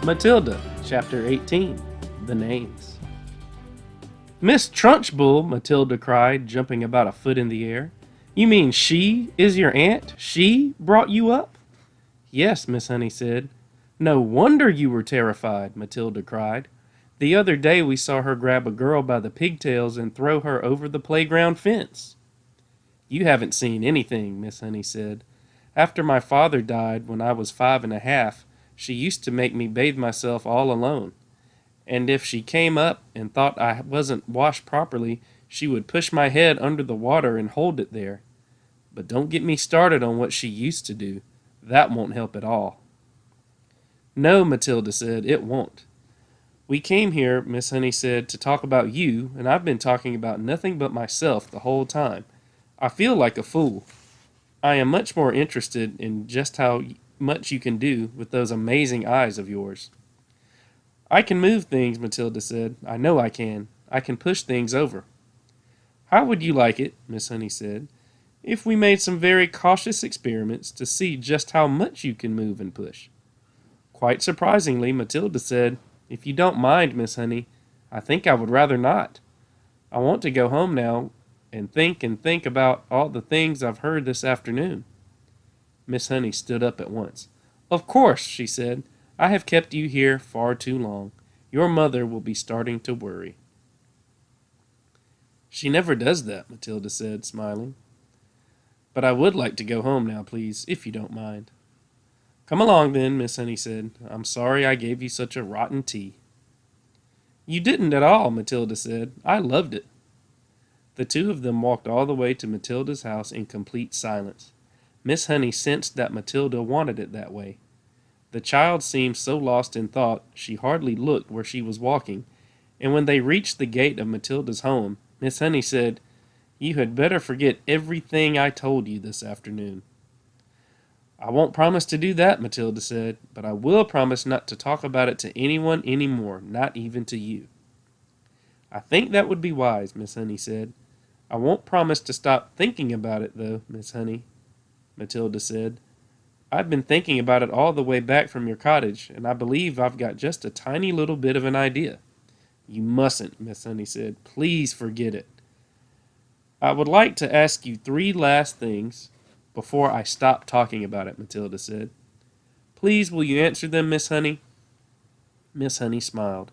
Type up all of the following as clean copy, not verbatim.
Matilda, Chapter 18, The Names. "Miss Trunchbull," Matilda cried, jumping about a foot in the air. "You mean she is your aunt? She brought you up?" "Yes," Miss Honey said. "No wonder you were terrified," Matilda cried. "The other day we saw her grab a girl by the pigtails and throw her over the playground fence." "You haven't seen anything," Miss Honey said. "After my father died when I was 5 and a half, she used to make me bathe myself all alone. And if she came up and thought I wasn't washed properly, she would push my head under the water and hold it there. But don't get me started on what she used to do. That won't help at all." "No," Matilda said, "it won't. We came here," Miss Honey said, "to talk about you, and I've been talking about nothing but myself the whole time. I feel like a fool. I am much more interested in just how much you can do with those amazing eyes of yours." "I can move things," Matilda said. "I know I can. I can push things over." "How would you like it," Miss Honey said, "if we made some very cautious experiments to see just how much you can move and push?" Quite surprisingly, Matilda said, "If you don't mind, Miss Honey, I think I would rather not. I want to go home now and think about all the things I've heard this afternoon." Miss Honey stood up at once. "Of course," she said. "I have kept you here far too long. Your mother will be starting to worry." "She never does that," Matilda said, smiling. "But I would like to go home now, please, if you don't mind." "Come along then," Miss Honey said. "I'm sorry I gave you such a rotten tea." "You didn't at all," Matilda said. "I loved it." The two of them walked all the way to Matilda's house in complete silence. Miss Honey sensed that Matilda wanted it that way. The child seemed so lost in thought she hardly looked where she was walking, and when they reached the gate of Matilda's home, Miss Honey said, "You had better forget everything I told you this afternoon." "I won't promise to do that," Matilda said, "but I will promise not to talk about it to anyone any more, not even to you." "I think that would be wise," Miss Honey said. "I won't promise to stop thinking about it, though, Miss Honey," Matilda said. "I've been thinking about it all the way back from your cottage, and I believe I've got just a tiny little bit of an idea." "You mustn't," Miss Honey said. "Please forget it." "I would like to ask you 3 last things before I stop talking about it," Matilda said. "Please will you answer them, Miss Honey?" Miss Honey smiled.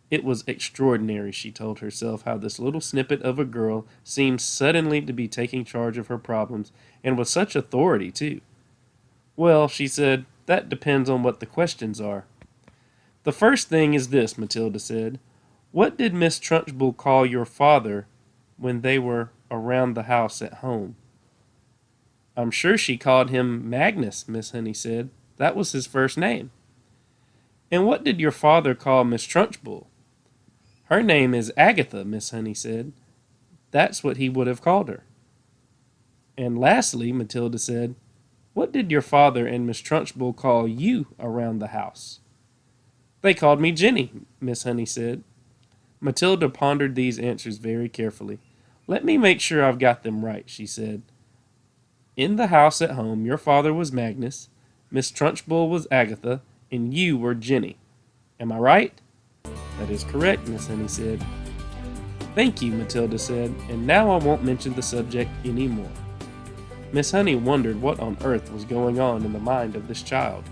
It was extraordinary, she told herself, how this little snippet of a girl seemed suddenly to be taking charge of her problems, and with such authority, too. "Well," she said, "that depends on what the questions are." "The first thing is this," Matilda said. "What did Miss Trunchbull call your father when they were around the house at home?" "I'm sure she called him Magnus," Miss Honey said. "That was his first name." "And what did your father call Miss Trunchbull?" "Her name is Agatha," Miss Honey said. "That's what he would have called her." "And lastly," Matilda said, "what did your father and Miss Trunchbull call you around the house?" "They called me Jenny," Miss Honey said. Matilda pondered these answers very carefully. "Let me make sure I've got them right," she said. "In the house at home, your father was Magnus, Miss Trunchbull was Agatha, and you were Jenny. Am I right?" "That is correct," Miss Honey said. "Thank you," Matilda said, "and now I won't mention the subject any more." Miss Honey wondered what on earth was going on in the mind of this child.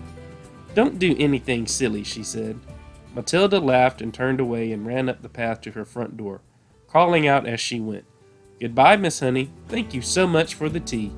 "Don't do anything silly," she said. Matilda laughed and turned away and ran up the path to her front door, calling out as she went, "Goodbye, Miss Honey. Thank you so much for the tea."